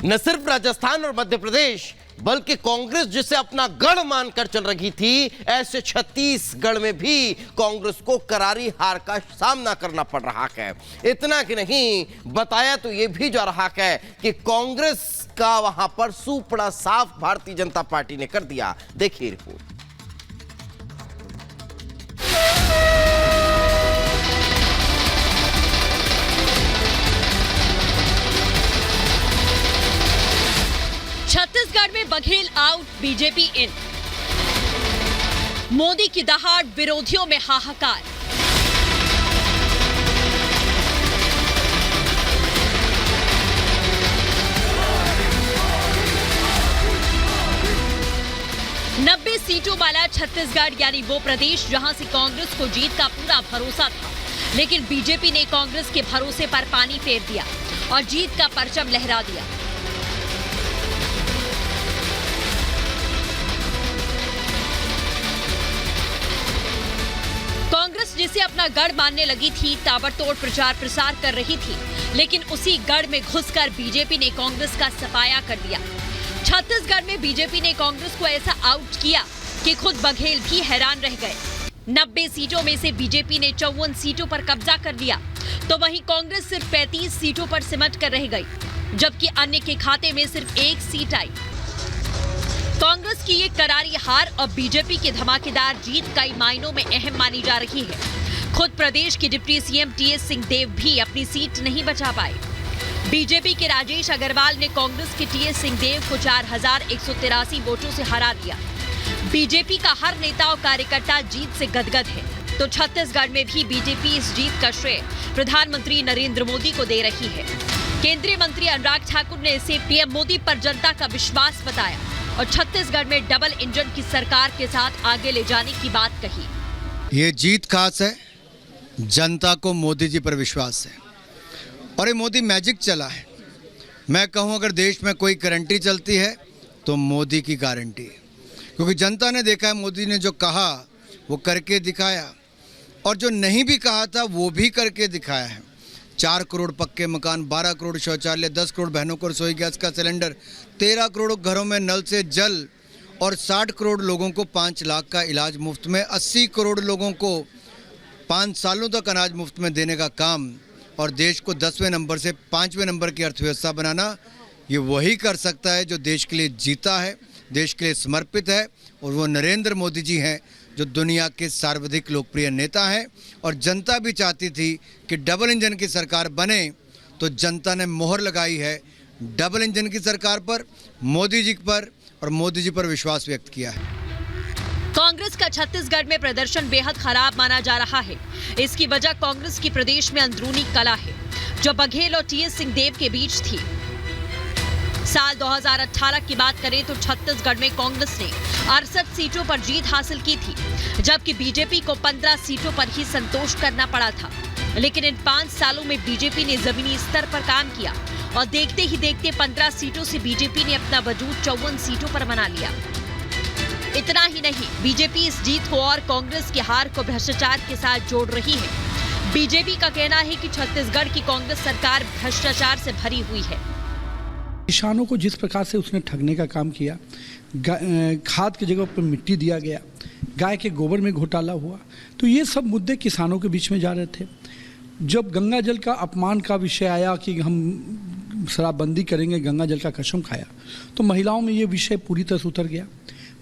न सिर्फ राजस्थान और मध्य प्रदेश बल्कि कांग्रेस जिसे अपना गढ़ मानकर चल रही थी, ऐसे छत्तीसगढ़ में भी कांग्रेस को करारी हार का सामना करना पड़ रहा है। इतना कि नहीं, बताया तो यह भी जा रहा है कि कांग्रेस का वहां पर सुपड़ा साफ भारतीय जनता पार्टी ने कर दिया। देखिए रिपोर्ट। छत्तीसगढ़ में Baghel out, BJP in. Modi की दहाड़, विरोधियों में हाहाकार। नब्बे सीटों वाला छत्तीसगढ़ यानी वो प्रदेश जहां से कांग्रेस को जीत का पूरा भरोसा था, लेकिन बीजेपी ने कांग्रेस के भरोसे पर पानी फेर दिया और जीत का परचम लहरा दिया। कांग्रेस जिसे अपना गढ़ मानने लगी थी, ताबड़तोड़ प्रचार प्रसार कर रही थी, लेकिन उसी गढ़ में घुसकर बीजेपी ने कांग्रेस का सफाया कर दिया। छत्तीसगढ़ में बीजेपी ने कांग्रेस को ऐसा आउट किया कि खुद बघेल भी हैरान रह गए। 90 सीटों में से बीजेपी ने 54 सीटों पर कब्जा कर लिया, तो वहीं कांग्रेस सिर्फ 35 सीटों पर सिमट कर रह गई, जबकि अन्य के खाते में सिर्फ 1 सीट आई। कांग्रेस की ये करारी हार और बीजेपी की धमाकेदार जीत कई मायनों में अहम मानी जा रही है। खुद प्रदेश के डिप्टी सीएम टीएस सिंहदेव भी अपनी सीट नहीं बचा पाए। बीजेपी के राजेश अग्रवाल ने कांग्रेस के टीएस सिंहदेव को 4183 वोटों से हरा दिया। बीजेपी का हर नेता और कार्यकर्ता जीत से गदगद है, तो छत्तीसगढ़ में भी बीजेपी इस जीत का श्रेय प्रधानमंत्री नरेंद्र मोदी को दे रही है। केंद्रीय मंत्री अनुराग ठाकुर ने इसे पीएम मोदी पर जनता का विश्वास बताया और छत्तीसगढ़ में डबल इंजन की सरकार के साथ आगे ले जाने की बात कही। ये जीत खास है, जनता को मोदी जी पर विश्वास है और ये मोदी मैजिक चला है। मैं कहूँ अगर देश में कोई गारंटी चलती है तो मोदी की गारंटी है, क्योंकि जनता ने देखा है मोदी ने जो कहा वो करके दिखाया और जो नहीं भी कहा था वो भी करके दिखाया है। 4 करोड़ पक्के मकान, 12 करोड़ शौचालय, 10 करोड़ बहनों को रसोई गैस का सिलेंडर, 13 करोड़ घरों में नल से जल और 60 करोड़ लोगों को 5 लाख का इलाज मुफ्त में, 80 करोड़ लोगों को 5 सालों तक अनाज मुफ्त में देने का काम और देश को 10वें नंबर से 5वें नंबर की अर्थव्यवस्था बनाना, ये वही कर सकता है जो देश के लिए जीता है, देश के लिए समर्पित है, और वो नरेंद्र मोदी जी हैं जो दुनिया के सर्वाधिक लोकप्रिय नेता हैं। और जनता भी चाहती थी कि डबल इंजन की सरकार बने, तो जनता ने मोहर लगाई है डबल इंजन की सरकार पर, मोदी जी पर, और मोदी जी पर विश्वास व्यक्त किया है। कांग्रेस का छत्तीसगढ़ में प्रदर्शन बेहद खराब माना जा रहा है। इसकी वजह कांग्रेस की प्रदेश में अंदरूनी कलह है, जो बघेल और टीएस सिंहदेव के बीच थी। साल 2018 की बात करें तो छत्तीसगढ़ में कांग्रेस ने 68 सीटों पर जीत हासिल की थी, जबकि बीजेपी को 15 सीटों पर ही संतोष करना पड़ा था। लेकिन इन 5 सालों में बीजेपी ने जमीनी स्तर पर काम किया और देखते ही देखते 15 सीटों से बीजेपी ने अपना वजूद 54 सीटों पर बना लिया। इतना ही नहीं, बीजेपी इस जीत को और कांग्रेस की हार को भ्रष्टाचार के साथ जोड़ रही है। बीजेपी का कहना है कि छत्तीसगढ़ की कांग्रेस सरकार भ्रष्टाचार से भरी हुई है। किसानों को जिस प्रकार से उसने ठगने का काम किया, खाद की जगह पर मिट्टी दिया गया, गाय के गोबर में घोटाला हुआ, तो ये सब मुद्दे किसानों के बीच में जा रहे थे। जब गंगा जल का अपमान का विषय आया कि हम शराबबंदी करेंगे, गंगा जल का कसम खाया, तो महिलाओं में ये विषय पूरी तरह से उतर गया।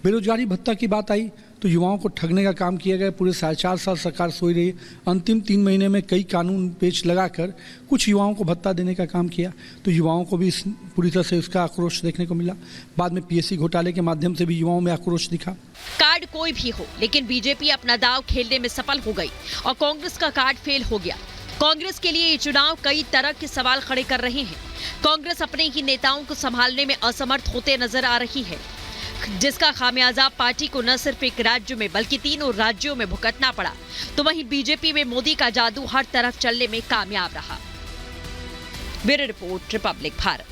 बेरोजगारी भत्ता की बात आई तो युवाओं को ठगने का काम किया गया। पूरे 4.5 साल सरकार सोई रही, अंतिम 3 महीने में कई कानून पेच लगाकर कुछ युवाओं को भत्ता देने का काम किया, तो युवाओं को भी पूरी तरह से उसका आक्रोश देखने को मिला। बाद में पीएससी घोटाले के माध्यम से भी युवाओं में आक्रोश दिखा। कार्ड कोई भी हो, लेकिन बीजेपी अपना दाव खेलने में सफल हो गई और कांग्रेस का कार्ड फेल हो गया। कांग्रेस के लिए ये चुनाव कई तरह के सवाल खड़े कर रहे हैं। कांग्रेस अपने ही नेताओं को संभालने में असमर्थ होते नजर आ रही है, जिसका खामियाजा पार्टी को न सिर्फ एक राज्य में बल्कि 3 राज्यों में भुगतना पड़ा। तो वहीं बीजेपी में मोदी का जादू हर तरफ चलने में कामयाब रहा। Bureau report, Republic Bharat.